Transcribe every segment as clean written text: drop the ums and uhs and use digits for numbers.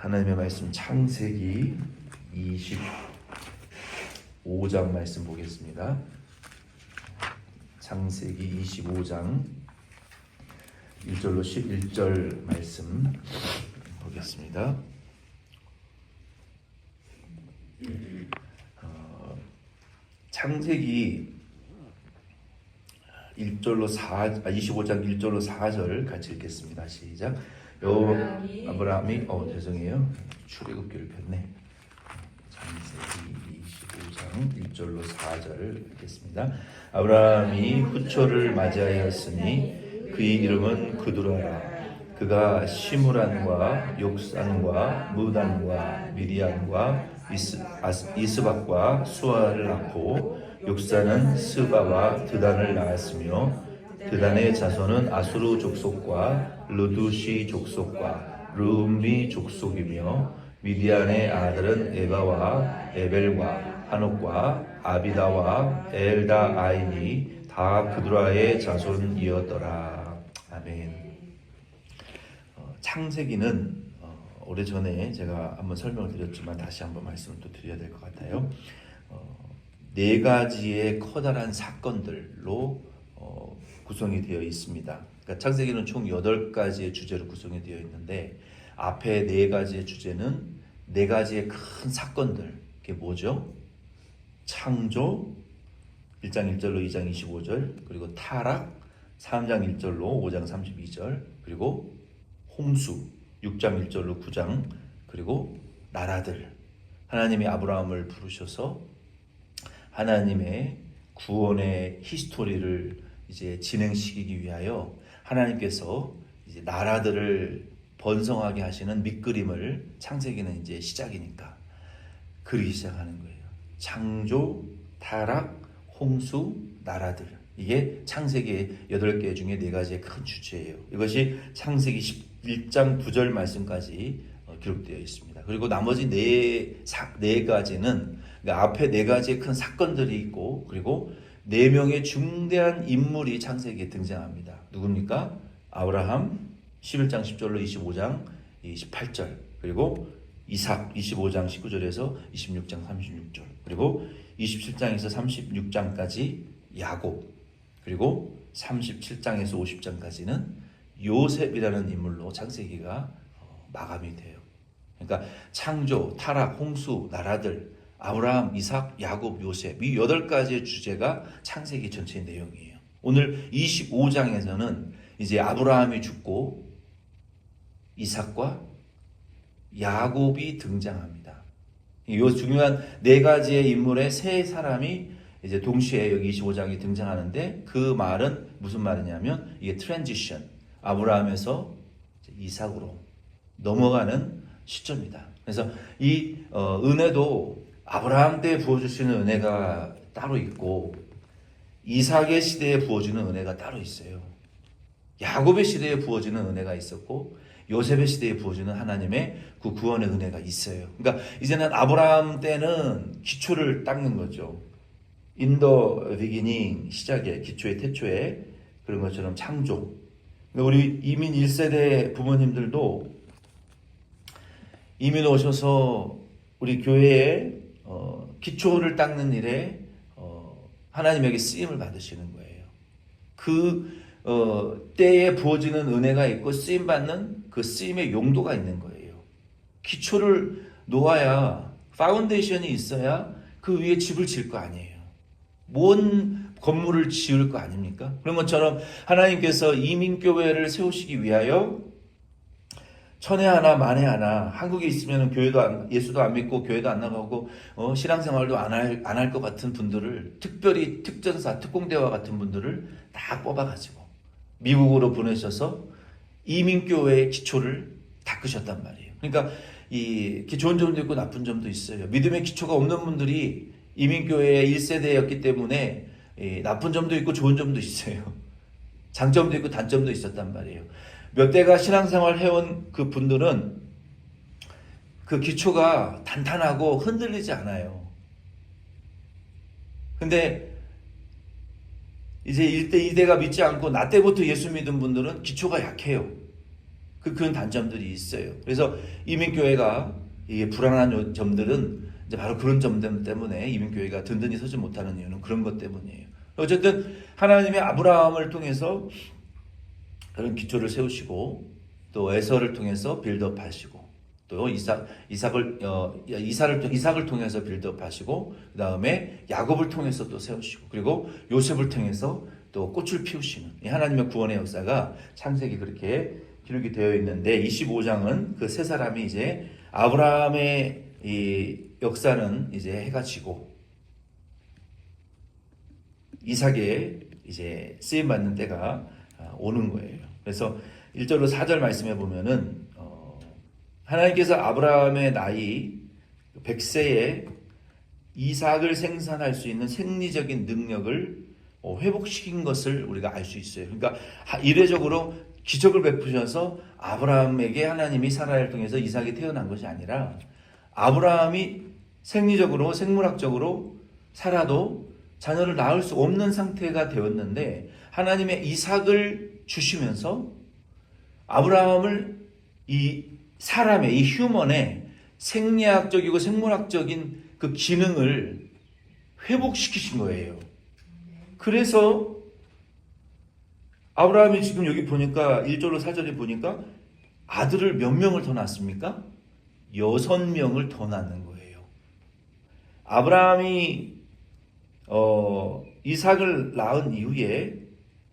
하나님의 말씀 창세기 25장 말씀 보겠습니다. 창세기 25장 1절로 11절 말씀 보겠습니다. 창세기 25장 1절로 4절 같이 읽겠습니다. 시작. 아브라함이 죄송해요. 출애굽기를 폈네. 창세기 25장 1절로 4절 읽겠습니다. 아브라함이 후초를 맞이하였으니 그의 이름은 그두라라. 그가 시므란과 욕산과 무단과 미디안과 이스박과 수아를 낳고 욕산은 스바와 드단을 낳았으며 드단의 자손은 아수르 족속과 르두시 족속과 르움리 족속이며 미디안의 아들은 에바와 에벨과 한옥과 아비다와 엘다아인이 다 그두라의 자손이었더라. 아멘. 창세기는 오래전에 제가 한번 설명을 드렸지만 다시 한번 말씀을 또 드려야 될 것 같아요. 네 가지의 커다란 사건들로 구성이 되어 있습니다. 그러니까 창세기는 총 8가지의 주제로 구성이 되어 있는데 앞에 네 가지의 주제는 네 가지의 큰 사건들. 그게 뭐죠? 창조 1장 1절로 2장 25절, 그리고 타락 3장 1절로 5장 32절, 그리고 홍수 6장 1절로 9장, 그리고 나라들. 하나님이 아브라함을 부르셔서 하나님의 구원의 히스토리를 이제 진행시키기 위하여 하나님께서 이제 나라들을 번성하게 하시는 밑그림을 창세기는 이제 시작이니까 그리기 시작하는 거예요. 창조, 타락, 홍수, 나라들. 이게 창세기의 8개 중에 4가지의 큰 주제예요. 이것이 창세기 11장 9절 말씀까지 기록되어 있습니다. 그리고 나머지 네 가지는 그러니까 앞에 4가지의 큰 사건들이 있고 그리고 4명의 중대한 인물이 창세기에 등장합니다. 누굽니까? 아브라함 11장 10절로 25장 28절, 그리고 이삭 25장 19절에서 26장 36절, 그리고 27장에서 36장까지 야곱, 그리고 37장에서 50장까지는 요셉이라는 인물로 창세기가 마감이 돼요. 그러니까 창조, 타락, 홍수, 나라들, 아브라함, 이삭, 야곱, 요셉, 이 8가지의 주제가 창세기 전체의 내용이에요. 오늘 25장에서는 이제 아브라함이 죽고 이삭과 야곱이 등장합니다. 이 중요한 4가지의 인물의 3사람이 이제 동시에 여기 25장에 등장하는데 그 말은 무슨 말이냐면 이게 트랜지션, 아브라함에서 이삭으로 넘어가는 시점이다. 그래서 이 은혜도 아브라함 때 부어주시는 은혜가 따로 있고 이삭의 시대에 부어주는 은혜가 따로 있어요. 야곱의 시대에 부어지는 은혜가 있었고 요셉의 시대에 부어주는 하나님의 그 구원의 은혜가 있어요. 그러니까 이제는 아브라함 때는 기초를 닦는 거죠. In the beginning, 시작에, 기초의 태초에, 그런 것처럼 창조. 우리 이민 1세대 부모님들도 이민 오셔서 우리 교회에 기초를 닦는 일에 하나님에게 쓰임을 받으시는 거예요. 그 때에 부어지는 은혜가 있고 쓰임받는 그 쓰임의 용도가 있는 거예요. 기초를 놓아야, 파운데이션이 있어야 그 위에 집을 지을 거 아니에요. 뭔 건물을 지을 거 아닙니까? 그런 것처럼 하나님께서 이민교회를 세우시기 위하여 천에 하나 만에 하나, 한국에 있으면 교회도 예수도 안 믿고 교회도 안 나가고 신앙생활도 안 할 것 같은 분들을, 특별히 특전사, 특공대와 같은 분들을 다 뽑아가지고 미국으로 보내셔서 이민교회의 기초를 닦으셨단 말이에요. 그러니까 이 좋은 점도 있고 나쁜 점도 있어요. 믿음의 기초가 없는 분들이 이민교회의 1세대였기 때문에 나쁜 점도 있고 좋은 점도 있어요. 장점도 있고 단점도 있었단 말이에요. 몇 대가 신앙생활 해온 그 분들은 그 기초가 단단하고 흔들리지 않아요. 근데 이제 1대, 2대가 믿지 않고 나 때부터 예수 믿은 분들은 기초가 약해요. 그런 단점들이 있어요. 그래서 이민교회가 이게 불안한 점들은 이제 바로 그런 점들 때문에 이민교회가 든든히 서지 못하는 이유는 그런 것 때문이에요. 어쨌든 하나님이 아브라함을 통해서 그런 기초를 세우시고 또 에서를 통해서 빌드업하시고 또 이삭을 통해서 빌드업하시고 그 다음에 야곱을 통해서 또 세우시고 그리고 요셉을 통해서 또 꽃을 피우시는 이 하나님의 구원의 역사가 창세기 그렇게 기록이 되어 있는데 25장은 그 세 사람이 이제 아브라함의 이 역사는 이제 해가 지고 이삭의 이제 쓰임 받는 때가 오는 거예요. 그래서 1절로 4절 말씀해 보면은 하나님께서 아브라함의 나이 100세에 이삭을 생산할 수 있는 생리적인 능력을 회복시킨 것을 우리가 알 수 있어요. 그러니까 이례적으로 기적을 베푸셔서 아브라함에게 하나님이 사라를 통해서 이삭이 태어난 것이 아니라 아브라함이 생리적으로 생물학적으로 살아도 자녀를 낳을 수 없는 상태가 되었는데 하나님의 이삭을 주시면서 아브라함을 이 사람의 이 휴먼의 생리학적이고 생물학적인 그 기능을 회복시키신 거예요. 그래서 아브라함이 지금 여기 보니까 1절로 4절에 보니까 아들을 몇 명을 더 낳습니까? 6명을 더 낳는 거예요. 아브라함이 이삭을 낳은 이후에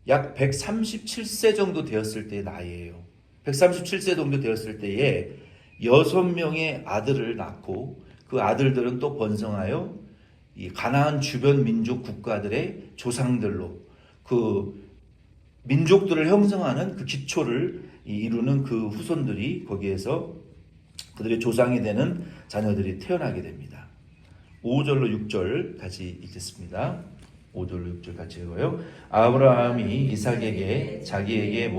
약 137세 정도 되었을 때의 나이예요. 137세 정도 되었을 때에 6명의 아들을 낳고 그 아들들은 또 번성하여 이 가나안 주변 민족 국가들의 조상들로 그 민족들을 형성하는 그 기초를 이루는 그 후손들이 거기에서 그들의 조상이 되는 자녀들이 태어나게 됩니다. 5절로 6절 같이 읽겠습니다. 5절로 6절 같이 읽어요. 아브라함이 이삭에게 자기의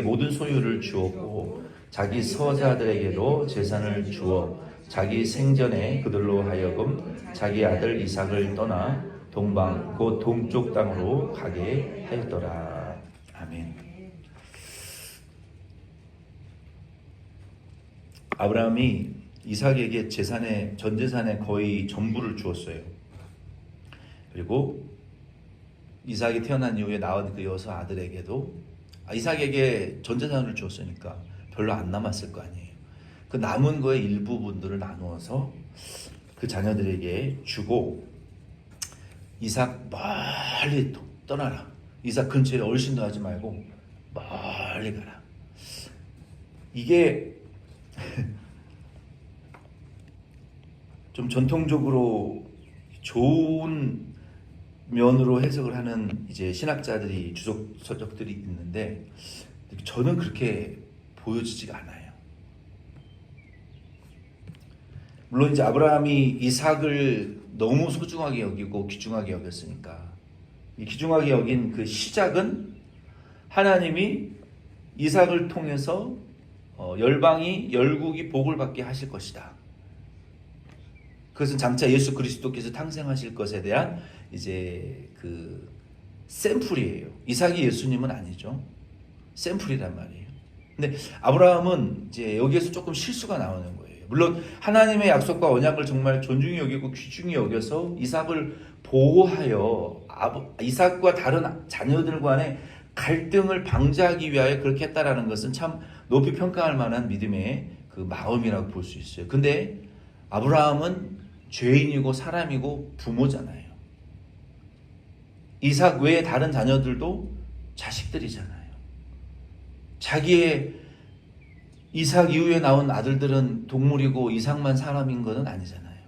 모든 소유를 주었고 자기 서자들에게도 재산을 주어 자기 생전에 그들로 하여금 자기 아들 이삭을 떠나 동방 곧 동쪽 땅으로 가게 하였더라. 아멘. 아브라함이 이삭에게 전 재산의 거의 전부를 주었어요. 그리고 이삭이 태어난 이후에 낳은 그 6 아들에게도 이삭에게 전 재산을 주었으니까 별로 안 남았을 거 아니에요. 그 남은 거의 일부분들을 나누어서 그 자녀들에게 주고 이삭 멀리 떠나라. 이삭 근처에 얼씬도 하지 말고 멀리 가라. 이게 좀 전통적으로 좋은 면으로 해석을 하는 이제 신학자들이 주석 서적들이 있는데 저는 그렇게 보여지지가 않아요. 물론 이제 아브라함이 이삭을 너무 소중하게 여기고 귀중하게 여겼으니까 이 귀중하게 여긴 그 시작은 하나님이 이삭을 통해서 열국이 복을 받게 하실 것이다. 그것은 장차 예수 그리스도께서 탕생하실 것에 대한 이제 그 샘플이에요. 이삭이 예수님은 아니죠. 샘플이란 말이에요. 근데 아브라함은 이제 여기에서 조금 실수가 나오는 거예요. 물론 하나님의 약속과 언약을 정말 존중히 여기고 귀중히 여겨서 이삭을 보호하여 이삭과 다른 자녀들 간의 갈등을 방지하기 위하여 그렇게 했다라는 것은 참 높이 평가할 만한 믿음의 그 마음이라고 볼 수 있어요. 근데 아브라함은 죄인이고 사람이고 부모잖아요. 이삭 외에 다른 자녀들도 자식들이잖아요. 자기의 이삭 이후에 나온 아들들은 동물이고 이삭만 사람인 것은 아니잖아요.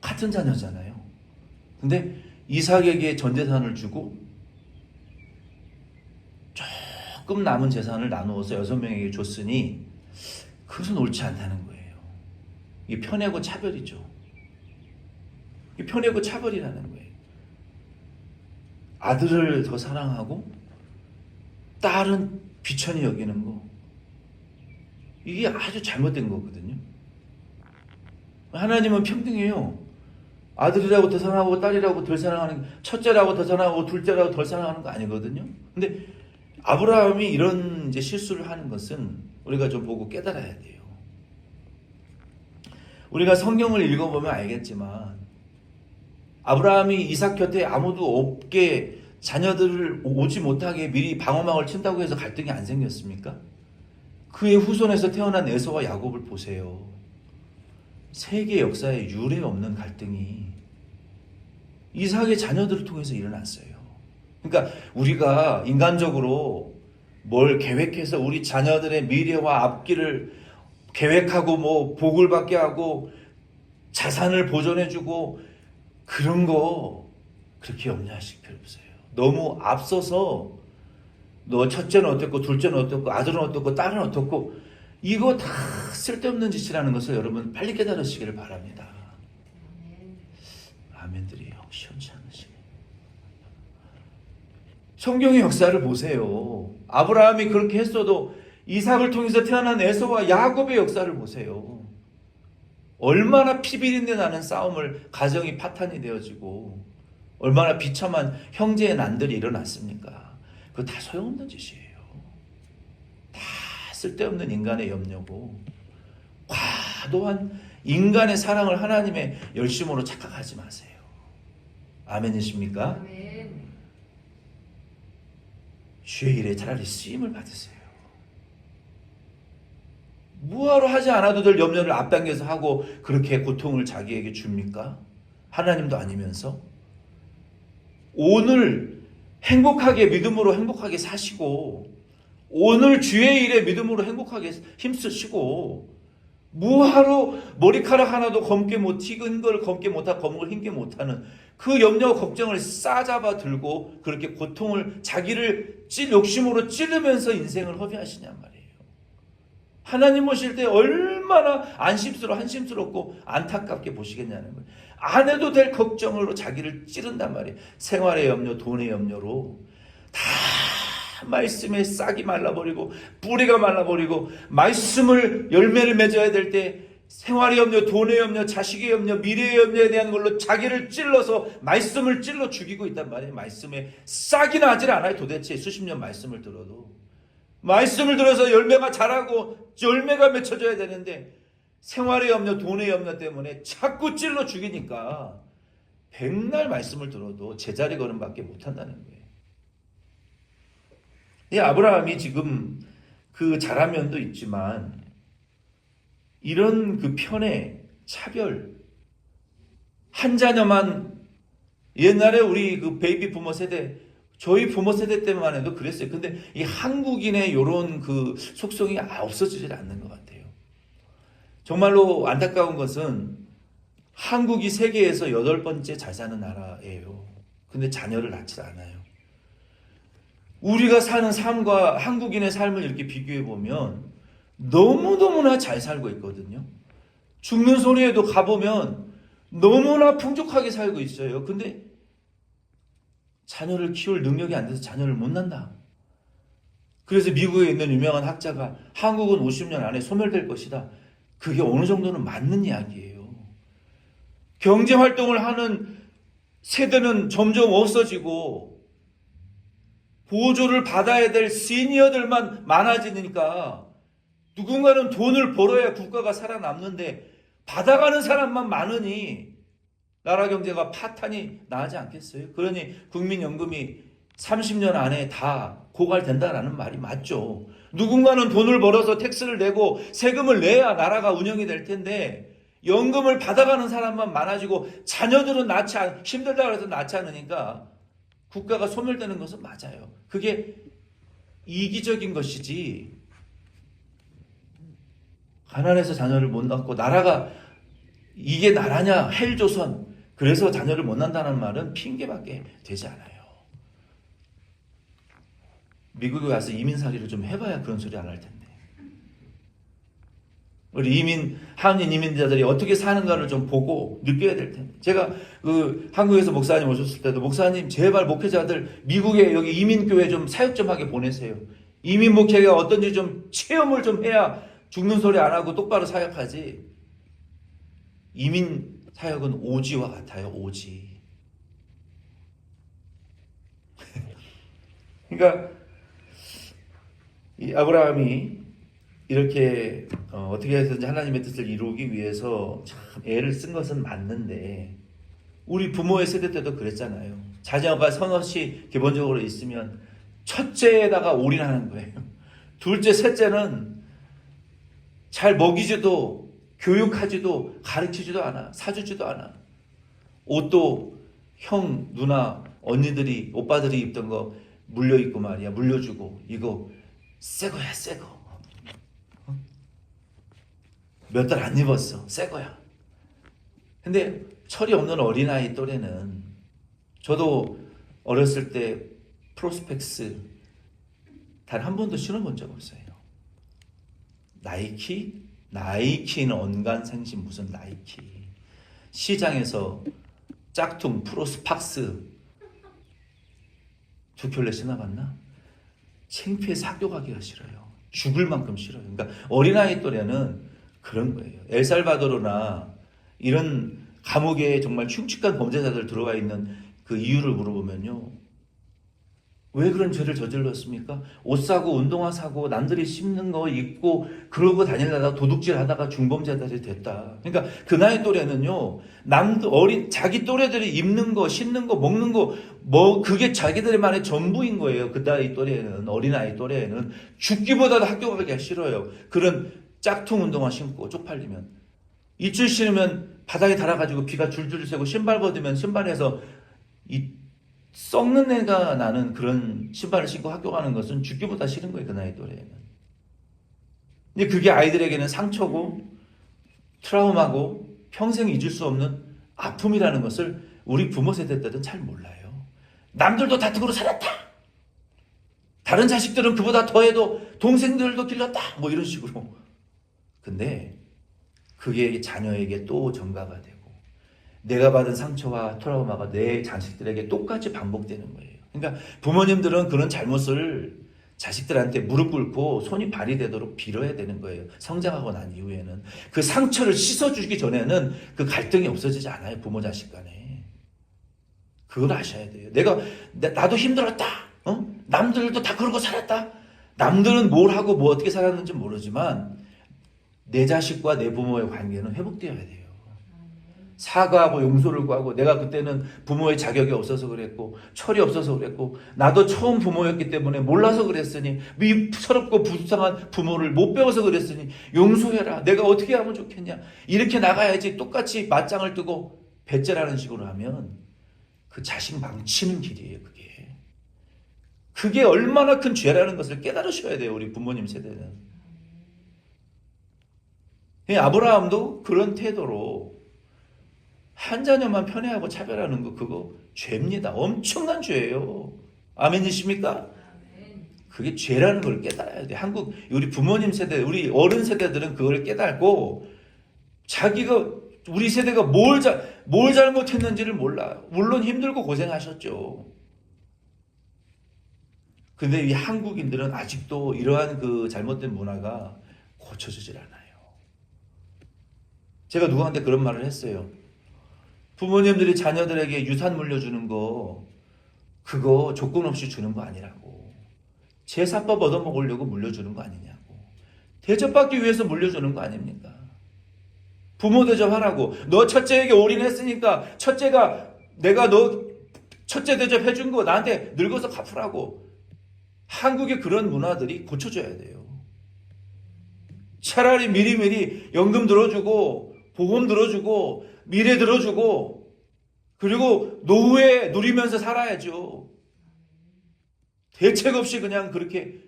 같은 자녀잖아요. 근데 이삭에게 전 재산을 주고 조금 남은 재산을 나누어서 6명에게 줬으니 그것은 옳지 않다는 거예요. 이게 편애고 차별이죠. 이게 편애고 차별이라는 거예요. 아들을 더 사랑하고 딸은 비천히 여기는 거, 이게 아주 잘못된 거거든요. 하나님은 평등해요. 아들이라고 더 사랑하고 딸이라고 덜 사랑하는, 첫째라고 더 사랑하고 둘째라고 덜 사랑하는 거 아니거든요. 근데 아브라함이 이런 이제 실수를 하는 것은 우리가 좀 보고 깨달아야 돼요. 우리가 성경을 읽어보면 알겠지만 아브라함이 이삭 곁에 아무도 없게 자녀들을 오지 못하게 미리 방어막을 친다고 해서 갈등이 안 생겼습니까? 그의 후손에서 태어난 에서와 야곱을 보세요. 세계 역사에 유례 없는 갈등이 이삭의 자녀들을 통해서 일어났어요. 그러니까 우리가 인간적으로 뭘 계획해서 우리 자녀들의 미래와 앞길을 계획하고 뭐 복을 받게 하고 자산을 보존해주고 그런 거 그렇게 염려하실 필요 없어요. 너무 앞서서 너 첫째는 어떻고 둘째는 어떻고 아들은 어떻고 딸은 어떻고 이거 다 쓸데없는 짓이라는 것을 여러분 빨리 깨달으시기를 바랍니다. 아멘들이 시원치 않으시네. 성경의 역사를 보세요. 아브라함이 그렇게 했어도 이삭을 통해서 태어난 에서와 야곱의 역사를 보세요. 얼마나 피비린내 나는 싸움을 가정이 파탄이 되어지고 얼마나 비참한 형제의 난들이 일어났습니까? 그거 다 소용없는 짓이에요. 다 쓸데없는 인간의 염려고 과도한 인간의 사랑을 하나님의 열심으로 착각하지 마세요. 아멘이십니까? 아멘. 주의 일에 차라리 쓰임을 받으세요. 뭐하러 하지 않아도 될 염려를 앞당겨서 하고 그렇게 고통을 자기에게 줍니까? 하나님도 아니면서 오늘 행복하게 믿음으로 행복하게 사시고 오늘 주의 일에 믿음으로 행복하게 힘쓰시고 뭐하러 머리카락 하나도 검게 못 튀긴 걸 검게 못하고 검은 걸 흰게 못하는 그 염려와 걱정을 싸잡아 들고 그렇게 고통을 자기를 욕심으로 찌르면서 인생을 허비하시냔 말이에요. 하나님 오실 때 얼마나 한심스럽고 안타깝게 보시겠냐는 거예요. 안 해도 될 걱정으로 자기를 찌른단 말이에요. 생활의 염려, 돈의 염려로 다 말씀에 싹이 말라버리고 뿌리가 말라버리고 말씀을 열매를 맺어야 될 때 생활의 염려, 돈의 염려, 자식의 염려, 미래의 염려에 대한 걸로 자기를 찔러서 말씀을 찔러 죽이고 있단 말이에요. 말씀에 싹이 나질 않아요. 도대체 수십 년 말씀을 들어도. 말씀을 들어서 열매가 자라고 열매가 맺혀져야 되는데 생활의 염려, 돈의 염려 때문에 자꾸 찔러 죽이니까 백날 말씀을 들어도 제자리 걸음밖에 못한다는 거예요. 이 아브라함이 지금 그 잘한 면도 있지만 이런 그 편의 차별 한 자녀만 옛날에 우리 그 베이비 부모 세대 저희 부모 세대 때만 해도 그랬어요. 근데 이 한국인의 이런 그 속성이 없어지질 않는 것 같아요. 정말로 안타까운 것은 한국이 세계에서 8번째 잘 사는 나라예요. 근데 자녀를 낳지 않아요. 우리가 사는 삶과 한국인의 삶을 이렇게 비교해 보면 너무너무나 잘 살고 있거든요. 죽는 소리에도 가보면 너무나 풍족하게 살고 있어요. 근데 자녀를 키울 능력이 안 돼서 자녀를 못 낳는다. 그래서 미국에 있는 유명한 학자가 한국은 50년 안에 소멸될 것이다. 그게 어느 정도는 맞는 이야기예요. 경제활동을 하는 세대는 점점 없어지고 보조를 받아야 될 시니어들만 많아지니까 누군가는 돈을 벌어야 국가가 살아남는데 받아가는 사람만 많으니 나라 경제가 파탄이 나지 않겠어요? 그러니 국민연금이 30년 안에 다 고갈된다라는 말이 맞죠. 누군가는 돈을 벌어서 텍스를 내고 세금을 내야 나라가 운영이 될 텐데 연금을 받아가는 사람만 많아지고 자녀들은 힘들다고 해서 낳지 않으니까 국가가 소멸되는 것은 맞아요. 그게 이기적인 것이지 가난해서 자녀를 못 낳고 나라가 이게 나라냐 헬조선 그래서 자녀를 못 낳는다는 말은 핑계밖에 되지 않아요. 미국에 와서 이민살이를 좀 해봐야 그런 소리 안 할 텐데. 우리 한인 이민자들이 어떻게 사는가를 좀 보고 느껴야 될 텐데. 제가 그 한국에서 목사님 오셨을 때도 목사님 제발 목회자들 미국에 여기 이민교회 좀 사역 좀 하게 보내세요. 이민 목회가 어떤지 좀 체험을 좀 해야 죽는 소리 안 하고 똑바로 사역하지. 이민 사역은 오지와 같아요. 오지. 그러니까 이 아브라함이 이렇게 어떻게 해서든지 하나님의 뜻을 이루기 위해서 참 애를 쓴 것은 맞는데 우리 부모의 세대 때도 그랬잖아요. 자녀가 서너씩 기본적으로 있으면 첫째에다가 올인하는 거예요. 둘째, 셋째는 잘 먹이지도 교육하지도 가르치지도 않아. 사주지도 않아. 옷도 형, 누나, 언니들이 오빠들이 입던 거 물려 입고 말이야. 물려주고 이거 새 거야, 새 거. 몇 달 안 입었어. 새 거야. 근데 철이 없는 어린아이 또래는 저도 어렸을 때 프로스펙스 단 한 번도 신어본 적 없어요. 나이키는 언간생신 무슨 나이키. 시장에서 짝퉁 프로스팍스 두 켤레 신어봤나? 창피해서 학교 가기가 싫어요. 죽을 만큼 싫어요. 그러니까 어린아이 또래는 그런 거예요. 엘살바도르나 이런 감옥에 정말 흉측한 범죄자들 들어와 있는 그 이유를 물어보면요. 왜 그런 죄를 저질렀습니까? 옷 사고 운동화 사고 남들이 씹는 거 입고 그러고 다니다가 도둑질 하다가 중범죄자들이 됐다. 그러니까 그 나이 또래는요. 자기 또래들이 입는 거, 신는 거, 먹는 거 뭐 그게 자기들만의 전부인 거예요. 그 나이 또래는 어린아이 또래에는 죽기보다도 학교 가기가 싫어요. 그런 짝퉁 운동화 신고 쪽팔리면 입술 신으면 바닥에 달아가지고 비가 줄줄 새고 신발 벗으면 신발에서 이 썩는 애가 나는 그런 신발을 신고 학교 가는 것은 죽기보다 싫은 거예요. 그 나이 또래에는. 근데 그게 아이들에게는 상처고 트라우마고 평생 잊을 수 없는 아픔이라는 것을 우리 부모 세대 때는 잘 몰라요. 남들도 다투고 살았다. 다른 자식들은 그보다 더해도 동생들도 길렀다. 뭐 이런 식으로. 근데 그게 자녀에게 또 전가가 되고 내가 받은 상처와 트라우마가 내 자식들에게 똑같이 반복되는 거예요. 그러니까 부모님들은 그런 잘못을 자식들한테 무릎 꿇고 손이 발이 되도록 빌어야 되는 거예요. 성장하고 난 이후에는. 그 상처를 씻어주기 전에는 그 갈등이 없어지지 않아요. 부모 자식 간에. 그걸 아셔야 돼요. 나도 힘들었다. 남들도 다 그러고 살았다. 남들은 뭘 하고 뭐 어떻게 살았는지 모르지만 내 자식과 내 부모의 관계는 회복되어야 돼요. 사과하고 용서를 구하고 내가 그때는 부모의 자격이 없어서 그랬고 철이 없어서 그랬고 나도 처음 부모였기 때문에 몰라서 그랬으니 서럽고 불쌍한 부모를 못 배워서 그랬으니 용서해라. 내가 어떻게 하면 좋겠냐. 이렇게 나가야지. 똑같이 맞짱을 뜨고 배째라는 식으로 하면 그 자식 망치는 길이에요. 그게 얼마나 큰 죄라는 것을 깨달으셔야 돼요. 우리 부모님 세대는. 아브라함도 그런 태도로 한 자녀만 편애하고 차별하는 거 그거 죄입니다. 엄청난 죄예요. 아멘이십니까? 그게 죄라는 걸 깨달아야 돼. 우리 부모님 세대, 우리 어른 세대들은 그걸 깨달고 우리 세대가 뭘 잘못했는지를 몰라. 물론 힘들고 고생하셨죠. 근데 이 한국인들은 아직도 이러한 그 잘못된 문화가 고쳐지질 않아요. 제가 누구한테 그런 말을 했어요. 부모님들이 자녀들에게 유산 물려주는 거 그거 조건 없이 주는 거 아니라고. 제사법 얻어먹으려고 물려주는 거 아니냐고. 대접받기 위해서 물려주는 거 아닙니까? 부모 대접하라고. 너 첫째에게 올인했으니까 내가 너 첫째 대접해준 거 나한테 늙어서 갚으라고. 한국의 그런 문화들이 고쳐져야 돼요. 차라리 미리미리 연금 들어주고 보험 들어주고 미래 들어주고 그리고 노후에 누리면서 살아야죠. 대책 없이 그냥 그렇게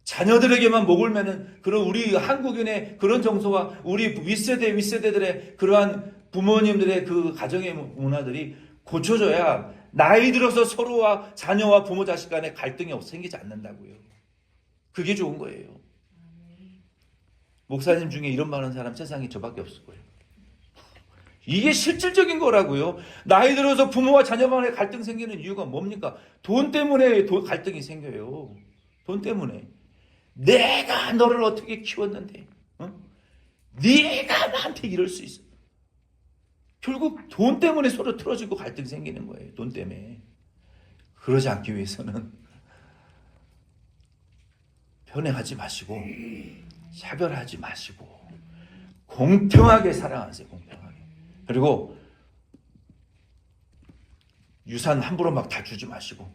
자녀들에게만 목을 매는 그런 우리 한국인의 그런 정서와 우리 윗세대들의 그러한 부모님들의 그 가정의 문화들이 고쳐져야 나이 들어서 서로와 자녀와 부모 자식 간에 갈등이 생기지 않는다고요. 그게 좋은 거예요. 목사님 중에 이런 말하는 사람 세상에 저밖에 없을 거예요. 이게 실질적인 거라고요. 나이 들어서 부모와 자녀 간에 갈등 생기는 이유가 뭡니까? 돈 때문에 갈등이 생겨요. 돈 때문에. 내가 너를 어떻게 키웠는데 네가 나한테 이럴 수 있어. 결국 돈 때문에 서로 틀어지고 갈등 생기는 거예요. 돈 때문에. 그러지 않기 위해서는 편애하지 마시고 차별하지 마시고 공평하게 사랑하세요. 공평하게. 그리고 유산 함부로 막 다 주지 마시고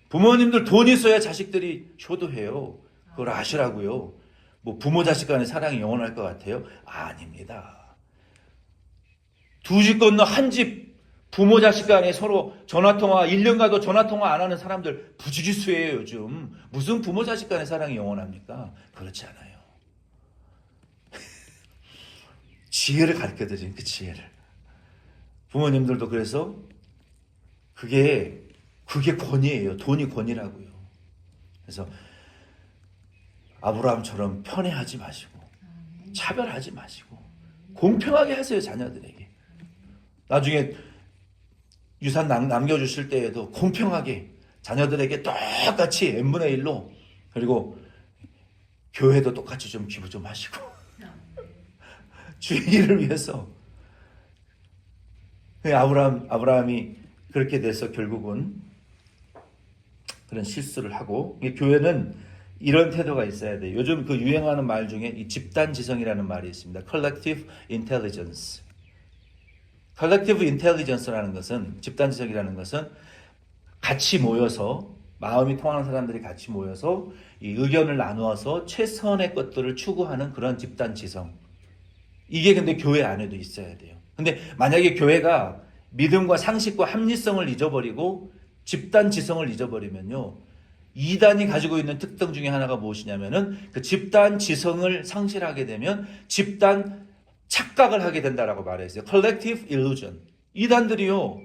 부모님들 돈 있어야 자식들이 효도해요. 그걸 아시라고요. 뭐 부모 자식 간의 사랑이 영원할 것 같아요? 아닙니다. 두 집 건너 한 집 부모 자식 간에 서로 전화통화 1년 가도 전화통화 안 하는 사람들 부지기수예요. 요즘 무슨 부모 자식 간의 사랑이 영원합니까? 그렇지 않아요. 지혜를 가르쳐드린 그 지혜를 부모님들도 그래서 그게 권위예요. 돈이 권위라고요. 그래서 아브라함처럼 편애하지 마시고 차별하지 마시고 공평하게 하세요. 자녀들에게. 나중에 유산 남겨주실 때에도 공평하게 자녀들에게 똑같이 n분의 1로 그리고 교회도 똑같이 좀 기부 좀 하시고 주의를 위해서 아브라함이 그렇게 돼서 결국은 그런 실수를 하고 교회는 이런 태도가 있어야 돼요. 요즘 그 유행하는 말 중에 이 집단지성이라는 말이 있습니다. Collective Intelligence. Collective Intelligence라는 것은 집단지성이라는 것은 같이 모여서 마음이 통하는 사람들이 같이 모여서 이 의견을 나누어서 최선의 것들을 추구하는 그런 집단지성. 이게 근데 교회 안에도 있어야 돼요. 근데 만약에 교회가 믿음과 상식과 합리성을 잊어버리고 집단지성을 잊어버리면요. 이단이 가지고 있는 특성 중에 하나가 무엇이냐면은 그 집단지성을 상실하게 되면 집단 착각을 하게 된다라고 말했어요. Collective Illusion. 이단들이요.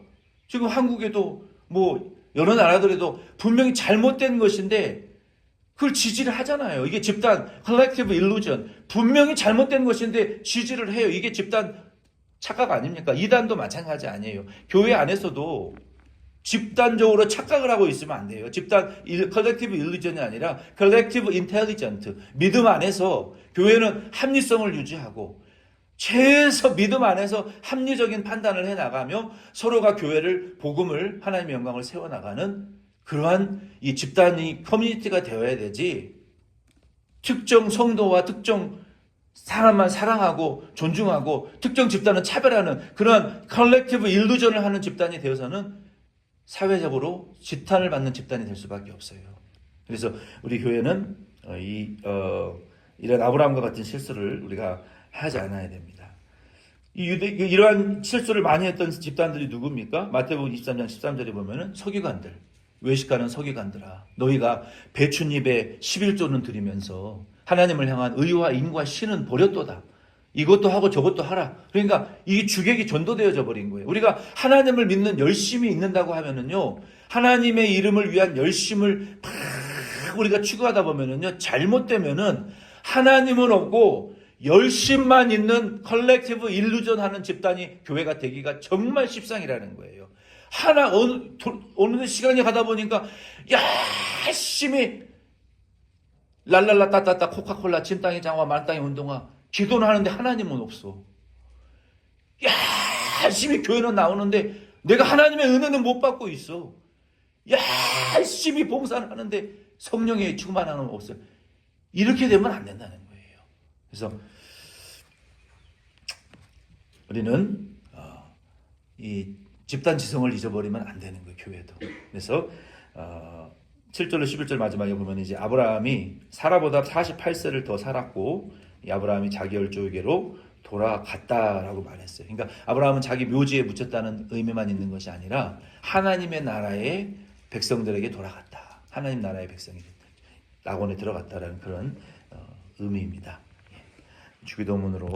지금 한국에도 뭐 여러 나라들에도 분명히 잘못된 것인데 그걸 지지를 하잖아요. 이게 집단 Collective Illusion. 분명히 잘못된 것인데 지지를 해요. 이게 집단 착각 아닙니까? 이단도 마찬가지 아니에요. 교회 안에서도 집단적으로 착각을 하고 있으면 안 돼요. 집단 컬렉티브 일루전이 아니라 컬렉티브 인텔리전트. 믿음 안에서 교회는 합리성을 유지하고 최소 믿음 안에서 합리적인 판단을 해나가며 서로가 교회를 복음을 하나님의 영광을 세워나가는 그러한 이 집단이 커뮤니티가 되어야 되지 특정 성도와 특정 사람만 사랑하고 존중하고 특정 집단은 차별하는 그런 컬렉티브 일루전을 하는 집단이 되어서는 사회적으로 지탄을 받는 집단이 될 수밖에 없어요. 그래서 우리 교회는 이런 아브라함과 같은 실수를 우리가 하지 않아야 됩니다. 이러한 실수를 많이 했던 집단들이 누굽니까? 마태복음 23장 13절에 보면은 서기관들, 외식하는 서기관들아, 너희가 배춧잎에 11조는 드리면서 하나님을 향한 의와 인과 신은 버렸도다. 이것도 하고 저것도 하라. 그러니까 이게 주객이 전도되어져 버린 거예요. 우리가 하나님을 믿는 열심이 있는다고 하면은요, 하나님의 이름을 위한 열심을 막 우리가 추구하다 보면은요, 잘못되면은 하나님은 없고 열심만 있는 컬렉티브 일루전 하는 집단이 교회가 되기가 정말 십상이라는 거예요. 어느 시간이 가다 보니까 열심히 랄랄라 따따따 코카콜라 진땅이 장화 만땅이 운동화 기도는 하는데 하나님은 없어. 열심히 교회는 나오는데 내가 하나님의 은혜는 못 받고 있어. 열심히 봉사를 하는데 성령의 충만함은 없어요. 이렇게 되면 안 된다는 거예요. 그래서 우리는 이 집단 지성을 잊어버리면 안 되는 거예요. 교회도. 그래서 7절로 11절 마지막에 보면 이제 아브라함이 사라보다 48세를 더 살았고 이 아브라함이 자기 열조에게로 돌아갔다라고 말했어요. 그러니까 아브라함은 자기 묘지에 묻혔다는 의미만 있는 것이 아니라 하나님의 나라의 백성들에게 돌아갔다. 하나님 나라의 백성이 낙원에 들어갔다라는 그런 의미입니다. 주기도문으로